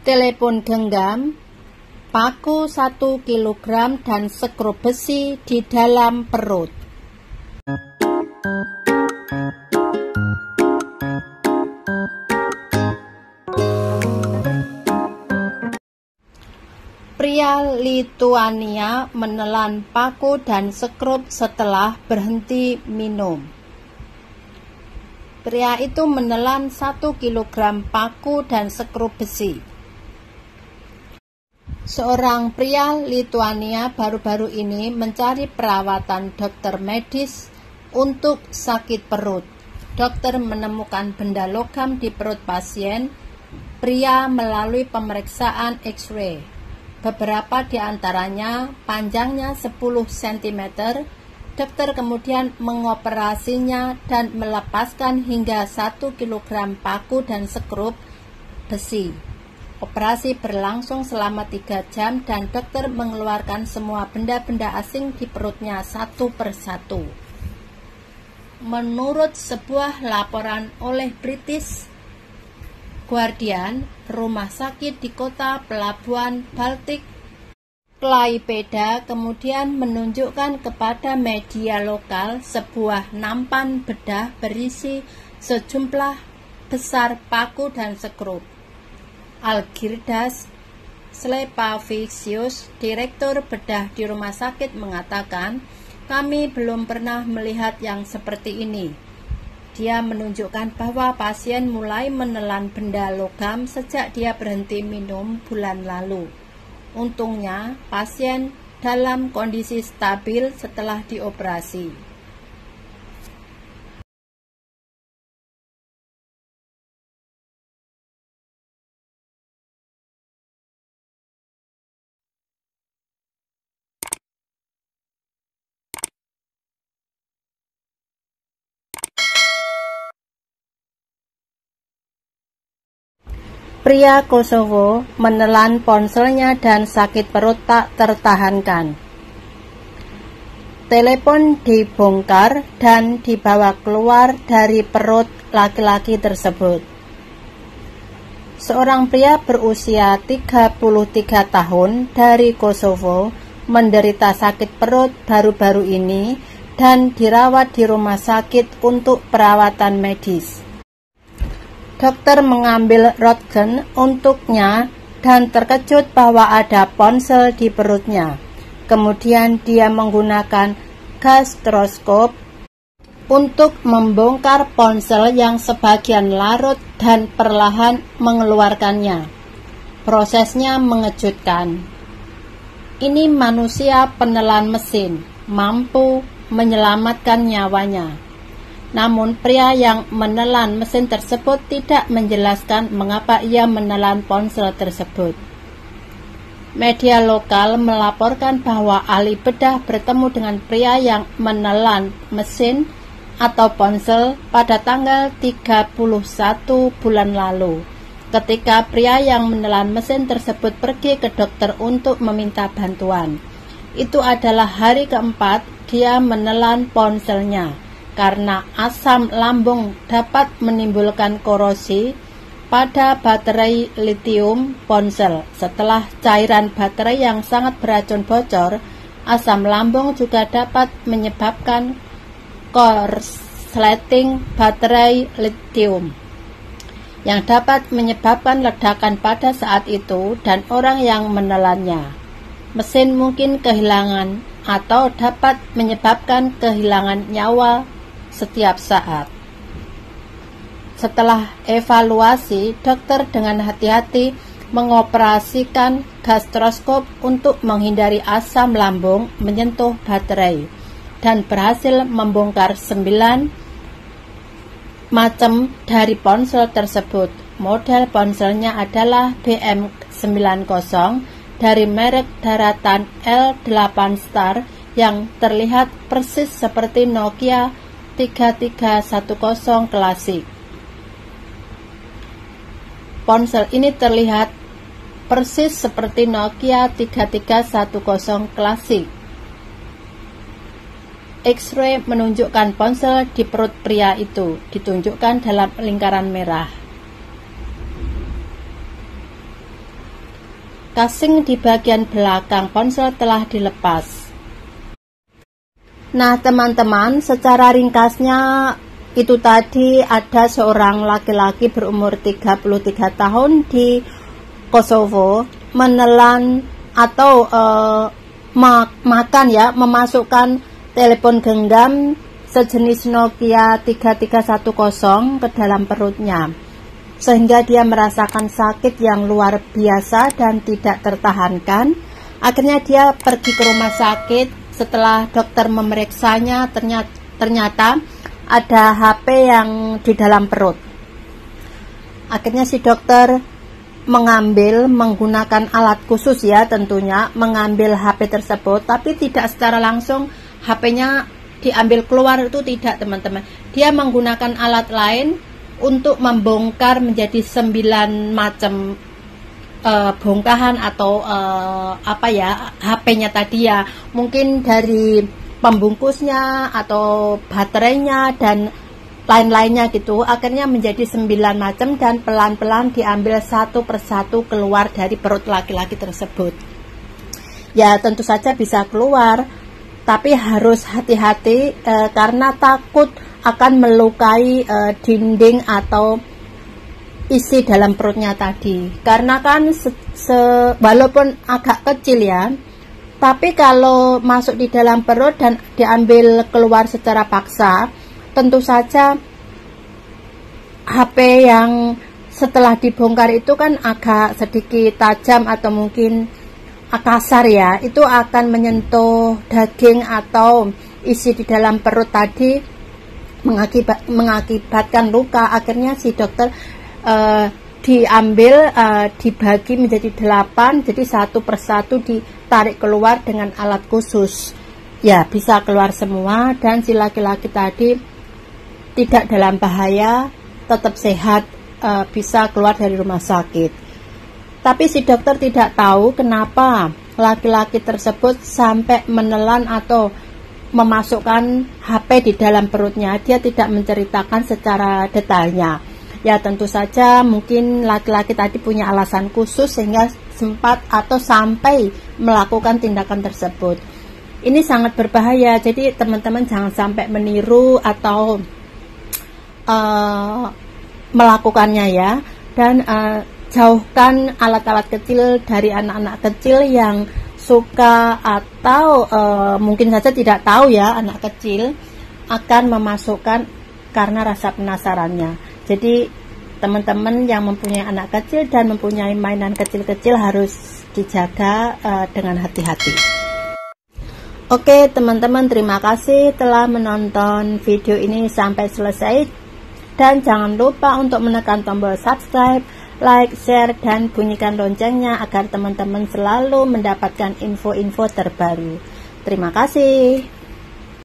telepon genggam, paku 1 kilogram dan skrup besi di dalam perut. Pria Lituania menelan paku dan skrup setelah berhenti minum. Pria itu menelan 1 kilogram paku dan skrup besi. Seorang pria Lituania baru-baru ini mencari perawatan dokter medis untuk sakit perut. Dokter menemukan benda logam di perut pasien pria melalui pemeriksaan X-ray. Beberapa di antaranya panjangnya 10 cm. Dokter kemudian mengoperasinya dan melepaskan hingga 1 kg paku dan skrup besi. Operasi berlangsung selama 3 jam dan dokter mengeluarkan semua benda-benda asing di perutnya satu persatu. Menurut sebuah laporan oleh British Guardian, rumah sakit di kota pelabuhan Baltik Klaipeda kemudian menunjukkan kepada media lokal sebuah nampan bedah berisi sejumlah besar paku dan skrup. Algirdas Slepavicius, direktur bedah di rumah sakit, mengatakan, "Kami belum pernah melihat yang seperti ini." Dia menunjukkan bahwa pasien mulai menelan benda logam sejak dia berhenti minum bulan lalu. Untungnya, pasien dalam kondisi stabil setelah dioperasi. Pria Kosovo menelan ponselnya dan sakit perut tak tertahankan. Telepon dibongkar dan dibawa keluar dari perut laki-laki tersebut. Seorang pria berusia 33 tahun dari Kosovo menderita sakit perut baru-baru ini dan dirawat di rumah sakit untuk perawatan medis. Dokter mengambil röntgen untuknya dan terkejut bahwa ada ponsel di perutnya. Kemudian dia menggunakan gastroskop untuk membongkar ponsel yang sebagian larut dan perlahan mengeluarkannya. Prosesnya mengejutkan. Ini manusia penelan mesin, mampu menyelamatkan nyawanya. Namun pria yang menelan mesin tersebut tidak menjelaskan mengapa ia menelan ponsel tersebut. Media lokal melaporkan bahwa ahli bedah bertemu dengan pria yang menelan mesin atau ponsel pada tanggal 31 bulan lalu. Ketika pria yang menelan mesin tersebut pergi ke dokter untuk meminta bantuan. Itu adalah hari keempat dia menelan ponselnya. Karena asam lambung dapat menimbulkan korosi pada baterai litium ponsel. Setelah cairan baterai yang sangat beracun bocor, asam lambung juga dapat menyebabkan korsleting baterai litium yang dapat menyebabkan ledakan pada saat itu dan orang yang menelannya. Mesin mungkin kehilangan atau dapat menyebabkan kehilangan nyawa setiap saat. Setelah evaluasi, dokter dengan hati-hati mengoperasikan gastroskop untuk menghindari asam lambung menyentuh baterai dan berhasil membongkar 9 macam dari ponsel tersebut. Model ponselnya adalah BM90 dari merek daratan L8 Star yang terlihat persis seperti Nokia 3310 klasik. Ponsel ini terlihat persis seperti Nokia 3310 klasik. X-ray menunjukkan ponsel di perut pria itu, ditunjukkan dalam lingkaran merah. casing di bagian belakang ponsel telah dilepas. Nah teman-teman, secara ringkasnya itu tadi ada seorang laki-laki berumur 33 tahun di Kosovo menelan atau memasukkan telepon genggam sejenis Nokia 3310 ke dalam perutnya, sehingga dia merasakan sakit yang luar biasa dan tidak tertahankan. Akhirnya dia pergi ke rumah sakit. Setelah dokter memeriksanya, ternyata ada HP yang di dalam perut. Akhirnya si dokter menggunakan alat khusus ya tentunya, mengambil HP tersebut, tapi tidak secara langsung HP-nya diambil keluar, itu tidak teman-teman. Dia menggunakan alat lain untuk membongkar menjadi 9 macam bongkahan atau HP-nya tadi ya, mungkin dari pembungkusnya atau baterainya dan lain-lainnya gitu. Akhirnya menjadi 9 macam dan pelan-pelan diambil satu persatu keluar dari perut laki-laki tersebut. Ya tentu saja bisa keluar, tapi harus hati-hati karena takut akan melukai dinding atau isi dalam perutnya tadi. Karena kan walaupun agak kecil ya, tapi kalau masuk di dalam perut dan diambil keluar secara paksa, tentu saja HP yang setelah dibongkar itu kan agak sedikit tajam atau mungkin kasar ya, itu akan menyentuh daging atau isi di dalam perut tadi, mengakibatkan luka. Akhirnya si dokter dibagi menjadi 8, jadi satu persatu ditarik keluar dengan alat khusus. Ya bisa keluar semua dan si laki-laki tadi tidak dalam bahaya, tetap sehat, bisa keluar dari rumah sakit. Tapi si dokter tidak tahu kenapa laki-laki tersebut sampai menelan atau memasukkan HP di dalam perutnya. Dia tidak menceritakan secara detailnya. Ya tentu saja mungkin laki-laki tadi punya alasan khusus sehingga sempat atau sampai melakukan tindakan tersebut. Ini sangat berbahaya, jadi teman-teman jangan sampai meniru atau melakukannya ya. Dan jauhkan alat-alat kecil dari anak-anak kecil yang suka atau mungkin saja tidak tahu ya, anak kecil akan memasukkan karena rasa penasarannya. Jadi teman-teman yang mempunyai anak kecil dan mempunyai mainan kecil-kecil harus dijaga dengan hati-hati. Oke teman-teman, terima kasih telah menonton video ini sampai selesai. Dan jangan lupa untuk menekan tombol subscribe, like, share, dan bunyikan loncengnya agar teman-teman selalu mendapatkan info-info terbaru. Terima kasih.